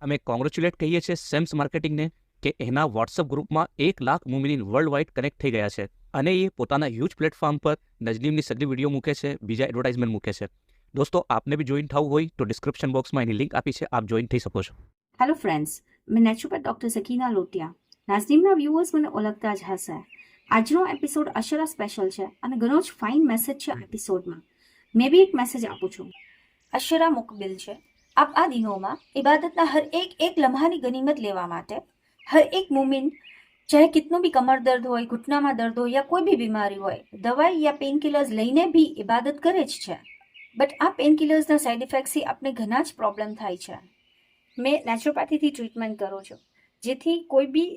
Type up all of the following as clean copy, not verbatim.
અમે કોંગ્રેચ્યુલેટ કહીએ છીએ સેમ્સ માર્કેટિંગને કે એના વોટ્સઅપ ગ્રુપમાં 1 લાખ મુમિનીન વર્લ્ડ વાઇડ કનેક્ટ થઈ ગયા છે અને એ પોતાના હ્યુજ પ્લેટફોર્મ પર નજનીમની સગલી વિડીયો મૂકે છે, બીજા એડવર્ટાઇઝમેન્ટ મૂકે છે. દોસ્તો, આપને બી જોઈન થવું હોય તો ડિસ્ક્રિપ્શન બોક્સમાં એની લિંક આપી છે, આપ જોઈન થઈ શકો છો. હેલો ફ્રેન્ડ્સ, મેં નેચરોપેથ ડોક્ટર સકીના લોટિયા. નાઝનીમના વ્યુઅર્સ મને ઓળખતા જ હશે. આજનો એપિસોડ અશરા સ્પેશિયલ છે અને ઘણો જ ફાઇન મેસેજ છે આ એપિસોડમાં. મેં બી એક મેસેજ આપું છું. અશરા મુકબિલ છે. આપ આ દિનોમાં ઇબાદતના હર એક લમ્હાની ગનીમત લેવા માટે હર એક મુમિન, ચાહે કિતનો બી કમર દર્દ હોય, ઘૂંટનામાં દર્દ હોય યા કોઈ બી બીમારી હોય, દવાઈ યા પેન કિલર્સ લઈને બી ઇબાદત કરે જ છે. બટ આ પેન કિલર્સના સાઇડ ઇફેક્ટ્સથી આપણે ઘણા જ પ્રોબ્લેમ થાય છે. મેં નેચરોપેથીથી ટ્રીટમેન્ટ કરું છું, જેથી કોઈ બી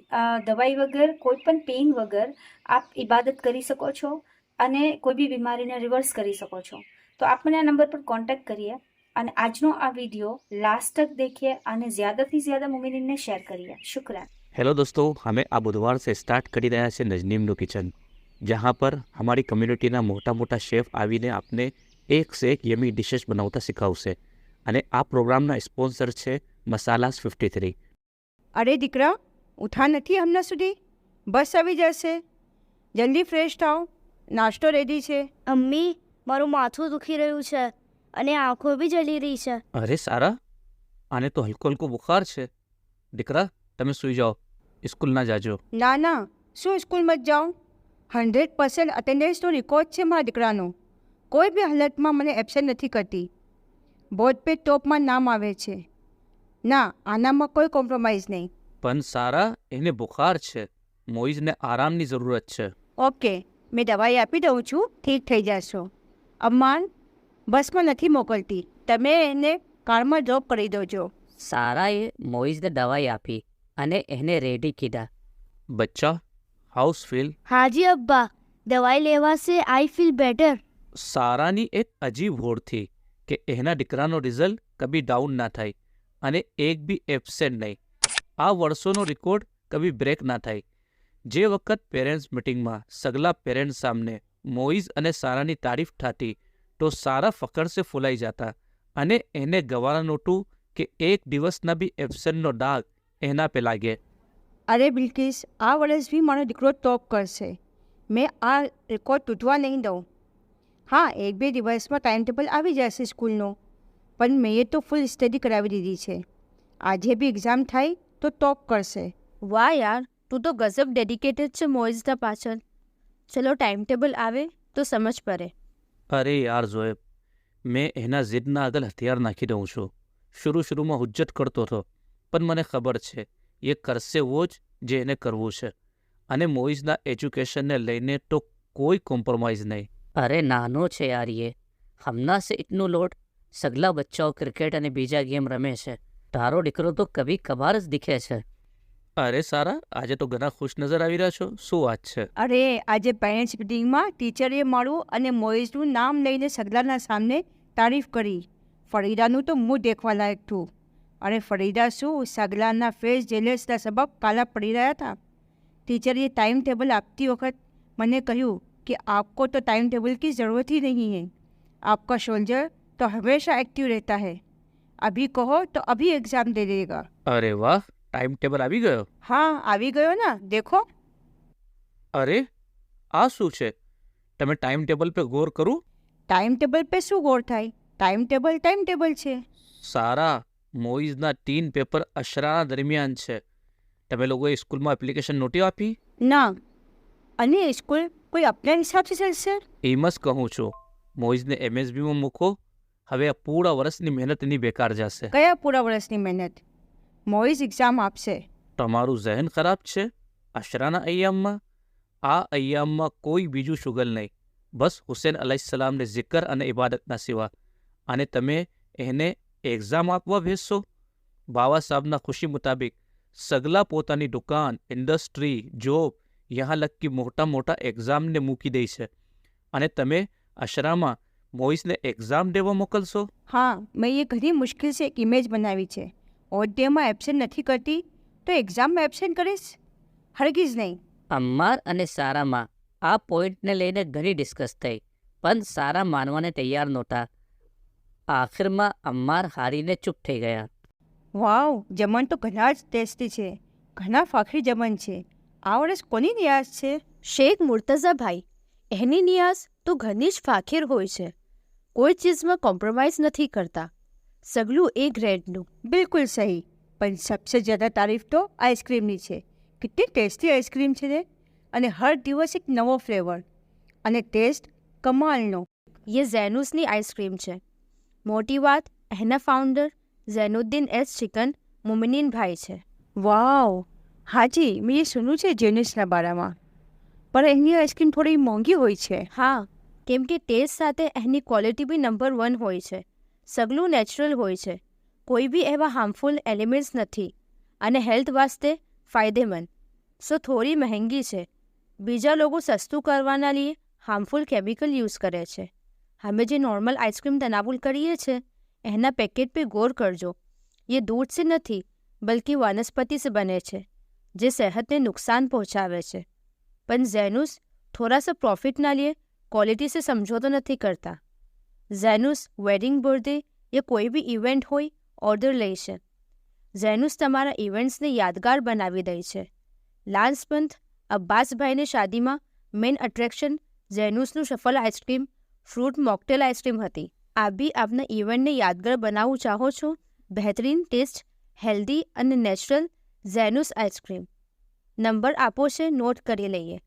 દવાઈ વગર, કોઈ પણ પેઇન વગર આપ ઇબાદત કરી શકો છો અને કોઈ બી બીમારીને રિવર્સ કરી શકો છો. તો આપ મને આ નંબર પર કોન્ટેક્ટ કરીએ અને આજનો આ વિડીયો लास्ट तक देखिए અને ज़्यादा से ज़्यादा मुमिनीन ने शेयर करिए. शुक्रिया. हेलो दोस्तों, हमें આ બુધવાર से સ્ટાર્ટ કરી રહ્યા છે નજનીમનું કિચન, जहाँ पर हमारी कम्युनिटीના મોટા મોટા શેફ આવીને આપને એક સે એક યમી ડિશેસ બનાવતા શીખવશે. અને આ પ્રોગ્રામના સ્પોન્સર છે મસાલાસ 53. અરે દીકરા, ઉઠા નથી હમણાં સુધી? બસ આવી જશે, જલ્દી ફ્રેશ થાઓ, નાસ્તો રેડી છે. અમ્મી, મારું માથું દુખી રહ્યું છે અને આંખો બી જલી રહી છે. અરે સારા, આને તો હલકો હલકો બુખાર છે. દીકરા, તમે સૂઈ જાઓ, સ્કૂલ ના જાજો. ના ના, શું સ્કૂલ મત જાઉં? 100% અટેન્ડન્સનો રેકોર્ડ છે મારા દીકરાનો. કોઈ બી હાલતમાં મને એબસેન્ટ નથી કરતી. બોર્ડ પે ટોપમાં નામ આવે છે. ના, આનામાં કોઈ કોમ્પ્રોમાઇઝ નહીં. પણ સારા, એને બુખાર છે, મોઇઝને આરામની જરૂરત છે. ઓકે, મેં દવાઈ આપી દઉં છું, ઠીક થઈ જશો. અમ્માન, બસમાં નથી મોકલતી, તમે એને કારમાં ડ્રોપ કરી દેજો. સારાએ મોઇઝને દવાઈ આપી અને એને રેડી કીધા. બચ્ચા, હાઉસ ફીલ? હાજી અબ્બા, દવાઈ લેવા સે આઈ ફીલ બેટર. સારાની એક અજીબ હોડ થી કે એના દીકરાનો રિઝલ્ટ કભી ડાઉન ના થાય અને એક બી એબસેન્ટ નહીં. આ વર્ષોનો રેકોર્ડ કભી બ્રેક ના થાય. જે વખત પેરેન્ટ્સ મિટિંગમાં સગલા પેરેન્ટ્સ સામને મોઇઝ અને સારાની તારીફ થતી તો સારા ફકર સે ફૂલાઈ જતા અને એને ગવારા નહોતું કે એક દિવસના બી એબસેન્ટનો દાગ એના પે લાગે. અરે બિલકિસ, આ વર્ષ બી મારો દીકરો ટોપ કરશે. મેં આ રેકોર્ડ તૂટવા નહીં દઉં. હા, 1-2 દિવસમાં ટાઈમ ટેબલ આવી જશે સ્કૂલનો, પણ મેં એ તો ફૂલ સ્ટડી કરાવી દીધી છે. આજે બી એક્ઝામ થાય તો ટોપ કરશે. વાહ યાર, તું તો ગજબ ડેડિકેટેડ છે મોઇઝના પાછળ. ચલો ટાઈમ ટેબલ આવે તો સમજ પડે. અરે યાર ઝોએબ, મેં એના ઝિદના આગળ હથિયાર નાખી દઉં છું. શરૂમાં હુજ્જત કરતો હતો, પણ મને ખબર છે એ કરશે वो જ જે એને કરવું છે. અને મોઇઝના એજ્યુકેશનને લઈને તો કોઈ કોમ્પ્રોમાઇઝ નહીં. અરે નાનો છે યાર એ, હમણાં સે ઇતનું લોડ. સગલા બચ્ચાઓ ક્રિકેટ અને બીજા ગેમ રમે છે, તારો દીકરો તો કભી કભાર જ દીખે છે. અરે સારા, આજે તો ઘણા ખુશ નજર આવી રહ્યા છો, શું વાત છે? અરે આજે પેરેન્ટ્સ મિટિંગમાં ટીચરે મારું અને મોઇઝનું નામ લઈને સગલાના સામે તારીફ કરી. ફરીદાનું તો મું દેખવા લાયક હતું. અને ફરીદા શું, સગલાના ફેસ જેલેસના સબબ કાલા પડી રહ્યા હતા. ટીચરે ટાઈમ ટેબલ આપતી વખત મને કહ્યું कि आपको तो टाइम टेबल की ज़रूरत ही नहीं है. आपका सोल्जर तो हमेशा एक्टिव रहता है. अभी कहो तो अभी एग्ज़ाम दे देगा. અરે વાહ, ટાઈમ ટેબલ આવી ગયો? हाँ, આવી ગયો ના, દેખો. અરે આ શું છે? તમે ટાઈમ ટેબલ पे ગૌર કરું? ટાઈમ ટેબલ पे શું ગૌર થાય? ટાઈમ ટેબલ છે. સારા, મોઇઝના 3 પેપર અશરાના દરમિયાન છે. તમે લોકોએ સ્કૂલમાં એપ્લિકેશન નોટી આપી? ના, અને સ્કૂલ કોઈ આપના હિસાબથી ચાલશે? એમ જ કહું છું, મોઇઝને MSBમાં મૂકો. હવે આ પૂરા વર્ષની મહેનત એની બેકાર જશે. કયા પૂરા વર્ષની મહેનત? મોઇઝ એક્ઝામ આપશે. તમારું ઝહેન ખરાબ છે. અશરાના અય્યામમાં, આ અય્યામમાં કોઈ બીજું શુગલ નહીં, બસ હુસેન અલૈહિસ્સલામને જિકર અને ઇબાદતના સિવા. અને તમે એને એક્ઝામ આપવા ભેજશો? બાવા સાહેબના ખુશી મુતાબિક સગલા પોતાની દુકાન, ઇન્ડસ્ટ્રી, જોબ, યહાં લગ કે મોટા મોટા એક્ઝામને મૂકી દઈ છે અને તમે અશરામાં મોઇઝને એક્ઝામ દેવા મોકલશો? હા, મેં એ ઘણી મુશ્કેલ સે એક ઇમેજ બનાવી છે. ઓડેમાં એબસેન્ટ નથી કરતી તો એક્ઝામમાં એબસેન્ટ કરીશ? હરગીઝ નહીં. અમ્માર અને સારામાં આ પોઈન્ટને લઈને ઘણી ડિસ્કસ થઈ, પણ સારા માનવાને તૈયાર નહોતા. આખિરમાં અમ્માર હારીને ચૂપ થઈ ગયા. વાવ, જમણ તો ઘણા જ ટેસ્ટી છે, ઘણા ફાખરી જમણ છે. આ વર્ષ કોની રિયાઝ છે? શેખ મુર્તઝાભાઈ, એની નિયાઝ તો ઘણી જ ફાખીર હોય છે, કોઈ ચીઝમાં કોમ્પ્રોમાઇઝ નથી કરતા, સગલું એ ગ્રેડનું. બિલકુલ સહી. પણ સબસે જ્યાદા તારીફ તો આઈસ્ક્રીમની છે. કેટલી ટેસ્ટી આઈસ્ક્રીમ છે ને, અને હર દિવસ એક નવો ફ્લેવર અને ટેસ્ટ કમાલનો. ये ज़ैनूसनी आइसक्रीम છે. મોટી વાત, એના ફાઉન્ડર ઝૈનુદ્દીન એસ ચિકન મુમિનીન ભાઈ છે. વાવ, હાજી મેં એ સુન્યું છે જેનિસના બારામાં, પણ એની આઈસ્ક્રીમ થોડી મોંઘી હોય છે. હા, કેમ કે ટેસ્ટ સાથે એની ક્વોલિટી બી નંબર 1 હોય છે, સગલું નેચરલ હોય છે, કોઈ બી એવા હાર્મફુલ એલિમેન્ટ્સ નથી અને હેલ્થ વાસ્તે ફાયદેમંદ. સો થોડી મહેંગી છે, બીજા લોકો સસ્તું કરવાના लिए હાર્મફુલ કેમિકલ યુઝ કરે છે. અમે જે નોર્મલ આइसक्रीम तनावुल કરીએ છીએ એના પેકેટ पे गौर करजो, ये दूध से નથી બल्कि वनस्पति से बने છે, જે સેહતને નુકસાન પહોંચાવે છે. પણ ઝેનુસ થોડા સા પ્રોફિટના लिए ક્વોલિટી से સમझौતો નથી કરતા. ઝેનુસ વેડિંગ, બર્થડે या કોઈ બી ઇવેન્ટ હોય ઓર્ડર લે છે. ઝેનુસ તમારા ઇવેન્ટ્સને યાદગાર બનાવી દે છે. લાસ્ટ મંથ અબ્બાસભાઈની શાદીમાં મેઇન અટ્રેક્શન ઝેનુસનું સફલ આઈસ્ક્રીમ ફ્રૂટ મોકટેલ આઈસ્ક્રીમ હતી. આ બી આપના ઇવેન્ટને યાદગાર બનાવવું ચાહો છો? બહેતરીન ટેસ્ટ, હેલ્ધી અને નેચરલ ઝેનુસ આઈસ્ક્રીમ. નંબર આપો છે, નોટ કરી લઈએ.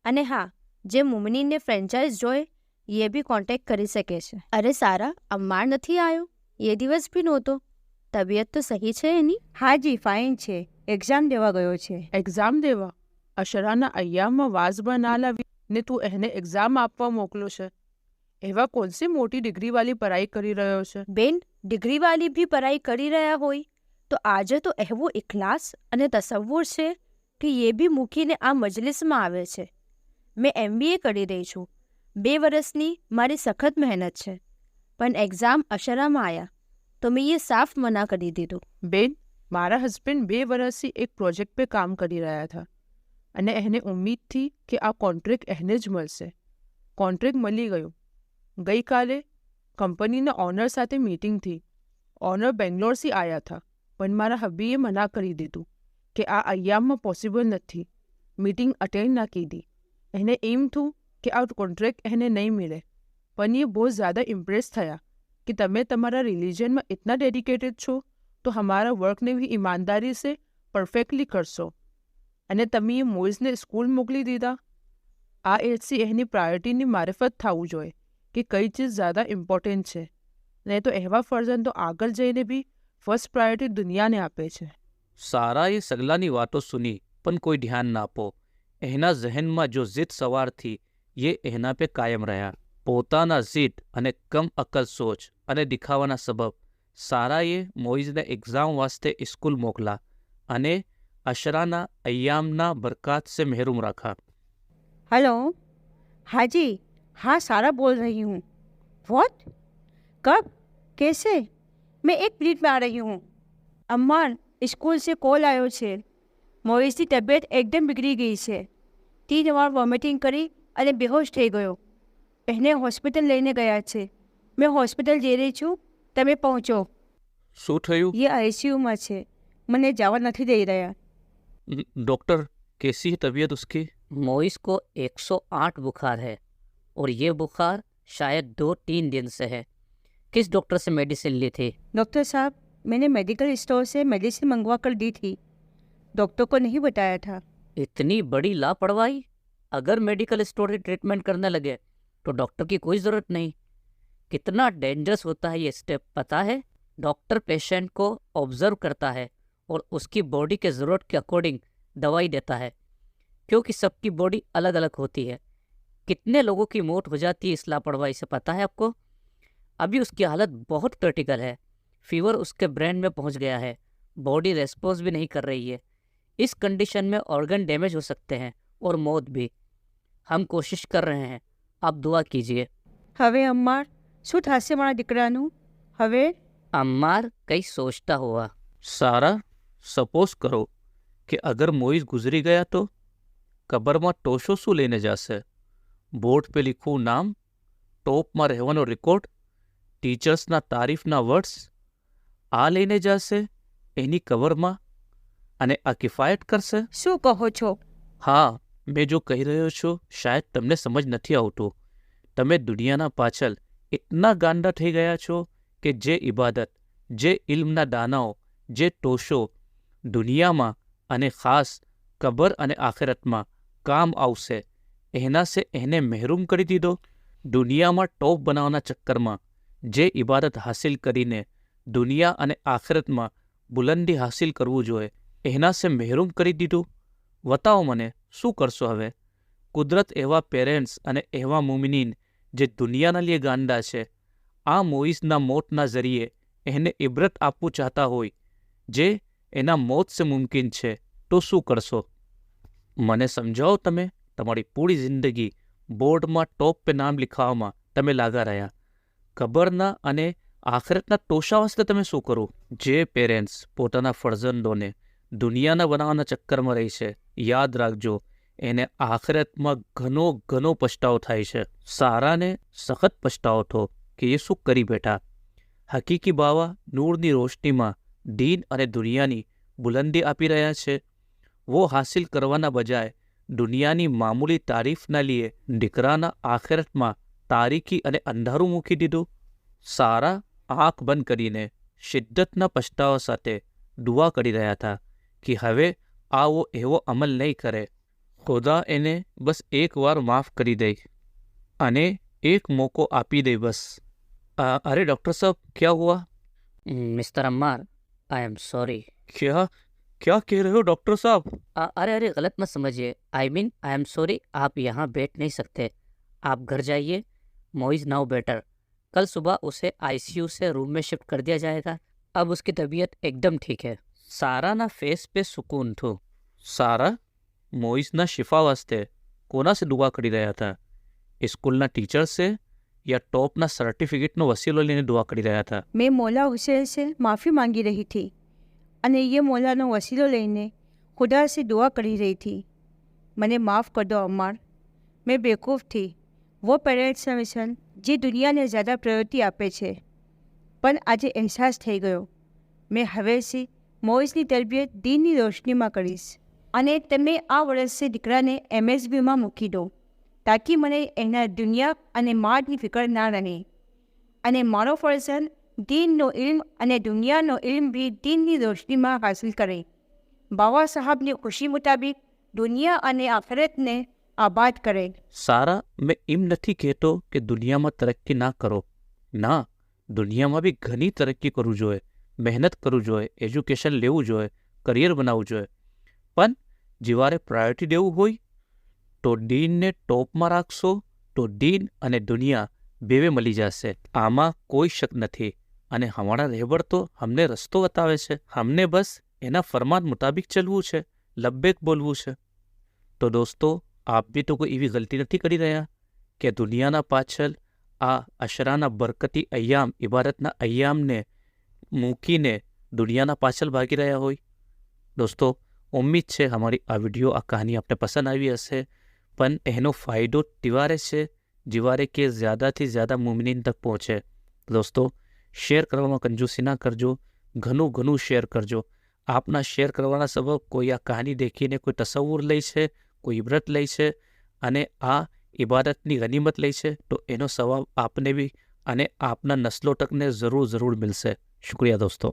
અને હા, જે મુમનીને ફ્રેન્ચાઇઝ જોઈએ એ બી કોન્ટેક્ટ કરી શકે છે. અરે સારા, અમ્માર નથી આવ્યો? એ દિવસ બી નહોતો. તબિયત તો સહી છે એની? હાજી ફાઇન છે, એક્ઝામ દેવા ગયો છે. એક્ઝામ દેવા? અશરાના અય્યામમાં વાઝબા ના લાવી ને તું એને એક્ઝામ આપવા મોકલો છે? એવા કોણસી મોટી ડિગ્રીવાળી પઢાઈ કરી રહ્યો છે? બેન, ડિગ્રીવાળી બી પઢાઈ કરી રહ્યા હોય તો આજે તો એવું ઇખલાસ અને તસવ્વુર છે કે એ બી મૂકીને આ મજલિસમાં આવે છે. મેં MBA કરી રહી છું, 2 વર્ષની મારી સખત મહેનત છે, પણ એક્ઝામ અશરામાં આવ્યા તો મેં એ સાફ મના કરી દીધું. બેન, મારા હસબન્ડ 2 વર્ષથી એક પ્રોજેક્ટ पे કામ કરી રહ્યા હતા અને એને ઉમ્મીદ થી કે આ કોન્ટ્રાક્ટ એને જ મળશે. કોન્ટ્રાક્ટ મળી ગયો. ગઈકાલે કંપનીના ઓનર સાથે મીટિંગ થઈ. ઓનર બેંગ્લોરથી આવ્યા હતા, પણ મારા હબીએ મના કરી દીધું કે આ અય્યામમાં પોસિબલ નથી. મીટિંગ અટેન્ડ ના કીધી. એને એમ થયું કે આ કોન્ટ્રાક્ટ એને નહીં મળે, પણ એ બહુ જ્યાદા ઇમ્પ્રેસ થયા કે તમે તમારા રિલિજનમાં ઇતના ડેડિકેટેડ છો તો હમારા વર્કને भी ईमानदारी से પરફેક્ટલી કરશો, અને તમે એ મોઇઝને સ્કૂલ મોકલી દીધા. આ એજથી એની પ્રાયોરિટીની મારિફત થવું જોઈએ કે કઈ ચીજ જ્યાદા ઇમ્પોર્ટન્ટ છે, નહીં તો એવા ફરજન તો આગળ જઈને બી ફર્સ્ટ પ્રાયોરિટી દુનિયાને આપે છે. સારાએ સગલાની વાતો સુની પણ કોઈ ધ્યાન ના આપો. એના ઝહેનમાં જો જીદ સવાર થી એ એના પે કાયમ રહ્યા. પોતાના જીદ અને કમ અકલ સોચ અને દિખાવાના સબબ સારાએ મોઇઝને એક્ઝામ વાસ્તે સ્કૂલ મોકલા અને અશરાના અય્યામના બરકાત से महरूम रखा. हेलो, हाँ जी, हाँ सारा बोल रही हूँ. व्हाट? कब? कैसे? मैं 1 मिनट में आ रही हूँ. अम्मार, स्कूल से कॉल आयो છે. મોઇઝની તબિયત એકદમ બિગડી ગઈ છે. 3 વાર વોમિટિંગ કરી અને બેહોશ થઈ ગયો. એને હોસ્પિટલ લઈને ગયા છે. મેં હોસ્પિટલ જઈ રહી છું, તમે પહોંચો. શું થયું? એ આઈસીયુમાં છે, મને જવા નથી દઈ રહ્યા. डॉक्टर, कैसी है तबीयत उसकी? मोइस को 108 बुखार है और ये बुखार शायद 2-3 दिन से है. किस डॉक्टर से मेडिसिन ली थी? डॉक्टर साहब, मैंने मेडिकल स्टोर से मेडिसिन मंगवा कर दी थी, डॉक्टर को नहीं बताया था. इतनी बड़ी लापरवाही! अगर मेडिकल स्टोर से ट्रीटमेंट करने लगे तो डॉक्टर की कोई ज़रूरत नहीं. कितना डेंजरस होता है ये स्टेप, पता है? डॉक्टर पेशेंट को ऑब्जर्व करता है और उसकी बॉडी के ज़रूरत के अकॉर्डिंग दवाई देता है, क्योंकि सबकी बॉडी अलग अलग होती है. कितने लोगों की मौत हो जाती है इस लापरवाही से, पता है आपको? अभी उसकी हालत बहुत क्रिटिकल है. फीवर उसके ब्रेन में पहुंच गया है, बॉडी रेस्पॉन्स भी नहीं कर रही है. इस कंडीशन में ऑर्गन डैमेज हो सकते हैं और मौत भी. हम कोशिश कर रहे हैं, आप दुआ कीजिए. હવે અમ્માર, શું થશે મારા દીકરાનું? હવે अम्मार कई सोचता हुआ. સારા, સપોઝ કરો કે અગર મોઇઝ ગુજરી ગયા તો કબરમાં ટોશો શું લઈને જશે? બોર્ડ पे લીખવું નામ, ટોપમાં રહેવાનો રેકોર્ડ, ટીચર્સના તારીફના વર્ડ્સ આ લઈને જશે એની કબરમાં, અને આ કિફાયત કરશે? શું કહો છો? હા, મેં જો કહી રહ્યો છું શાયદ તમને સમજ નથી આવતું. તમે દુનિયાના પાછળ એટલા ગાંડા થઈ ગયા છો કે જે ઇબાદત, જે ઇલ્મના દાનાઓ, જે ટોશો દુનિયામાં અને ખાસ કબર અને આખિરતમાં કામ આવશે, એના સે એને મહેરૂમ કરી દીધો. દુનિયામાં ટોપ બનાવવાના ચક્કરમાં જે ઇબાદત હાસિલ કરીને દુનિયા અને આખિરતમાં બુલંદી હાસિલ કરવું જોઈએ, એના સે મહેરૂમ કરી દીધું. બતાવો મને, શું કરશો હવે? કુદરત એવા પેરેન્ટ્સ અને એવા મુમિનીન જે દુનિયાના લીએ ગાંડા છે, આ મોઇઝના મોતના જરીએ એને ઇબરત આપવું ચાહતા હોય, જે એના મોત સે મુમકિન છે, તો શું કરશો? મને સમજાવો. તમે તમારી પૂરી જિંદગી બોર્ડમાં ટોપ પે નામ लिखावવામાં તમે લાગા રહ્યા. કબરના અને આખિરતના ટોશા વાસ્તે તમે શું કરો? જે પેરેન્ટ્સ પોતાના ફરજંદોને દુનિયાના બનાવવાના ચક્કરમાં રહી છે, યાદ રાખજો, એને આખિરતમાં ઘણો પછતાવો થાય છે. સારાને સખત પછતાવો થો કે એ શું કરી બેઠા. હકીકી બાવા નૂરની રોશનીમાં દીન અને દુનિયાની બુલંદી આપી રહ્યા છે. વો હાસિલ કરવાના બજાય દુનિયાની મામૂલી તારીફના લીએ દીકરાના આખિરતમાં તારીકી અને અંધારું મૂકી દીધું. સારા આંખ બંધ કરીને શિદ્દતના પછતાવા સાથે દુઆ કરી રહ્યા હતા કે હવે આવો એવો અમલ નહીં કરે. ખુદા એને બસ એક વાર માફ કરી દે અને એક મોકો આપી દે બસ. અરે डॉक्टर साहब, क्या हुआ? Mister Ammar, I am sorry. क्या क्या कह रहे हो डॉक्टर साहब? अरे गलत मत समझिए. I am sorry. आप यहाँ बैठ नहीं सकते. आप घर जाइए. Moiz now better. कल सुबह उसे आईसीयू से रूम में शिफ्ट कर दिया जाएगा. अब उसकी तबीयत एकदम ठीक है. સારાના ફેસ પે સુકૂન થયું. સારા મોઇઝના શિફા વાસ્તે કોના સે દુઆ કરી રહ્યા હતા? સ્કૂલના ટીચર સે या टॉपના સર્ટિફિકેટનો વસીલો લઈને દુઆ કરી રહ્યા હતા? मैं मौला हुसैन से माफ़ी मांगी रही थी અને ये मौलाનો वसीलो લઈને खुदा से दुआ કરી રહી थी. મને માફ કર દો અમ્માર, મેં બેવકૂફ थी. वो પેરેન્ટ્સના મિશન જે દુનિયાને જ્યાદા પ્રાયોરિટી આપે છે, પણ આજે અહેસાસ થઈ ગયો. મેં હવેથી મોઇઝની તરબિયત દીનની રોશનીમાં કરીશ. અને તમે આ વર્ષે દીકરાને MSBમાં મૂકી દો, તાકી મને એના દુનિયા અને માળની ફિકર ના રહે. અને મારો ફરજન દીનનો ઇલ્મ અને દુનિયાનો ઇલ્મ બી દીનની રોશનીમાં હાસિલ કરે. બાવા સાહબની ખુશી મુતાબિક દુનિયા અને આખિરતને આબાદ કરે. સારા, મેં એમ નથી કહેતો કે દુનિયામાં તરક્કી ના કરો. ના, દુનિયામાં બી ઘણી તરક્કી કરવું જોઈએ, મહેનત કરવું જોઈએ, એજ્યુકેશન લેવું જોઈએ, કરિયર બનાવવું જોઈએ. પણ જેવારે પ્રાયોરિટી દેવું હોય તો દીનને ટોપમાં રાખશો તો દીન અને દુનિયા બેવે મળી જશે. આમાં કોઈ શક નથી. અને હમારા રહેબર તો હમને રસ્તો બતાવે છે. હમને બસ એના ફરમાન મુતાબિક ચલવું છે, લબ્બેક બોલવું છે. તો દોસ્તો, આપ બી તો કોઈ એવી ગલતી નથી કરી રહ્યા કે દુનિયાના પાછળ આ અશરાના બરકતી અય્યામ, ઇબારતના અય્યામને મૂકીને દુનિયાના પાછળ ભાગી રહ્યા હોય. દોસ્તો, ઉમ્મીદ છે અમારી આ વિડીયો, આ કહાની આપને પસંદ આવી હશે. પણ એનો ફાયદો તિવારે છે જીવારે કે જ્યાદાથી જ્યાદા મુમિનીન તક પહોંચે. દોસ્તો, શેર કરવામાં કંજૂસી ના કરજો, ઘણું શેર કરજો. આપના શેર કરવાના સબબ કોઈ આ કહાની દેખીને કોઈ તસવ્વુર લે છે, કોઈ ઇબરત લે છે અને આ ઇબાદતની ગનીમત લે છે, તો એનો સવાબ આપને બી અને આપના નસ્લો તકને જરૂર મિલશે. શુક્રિયા દોસ્તો.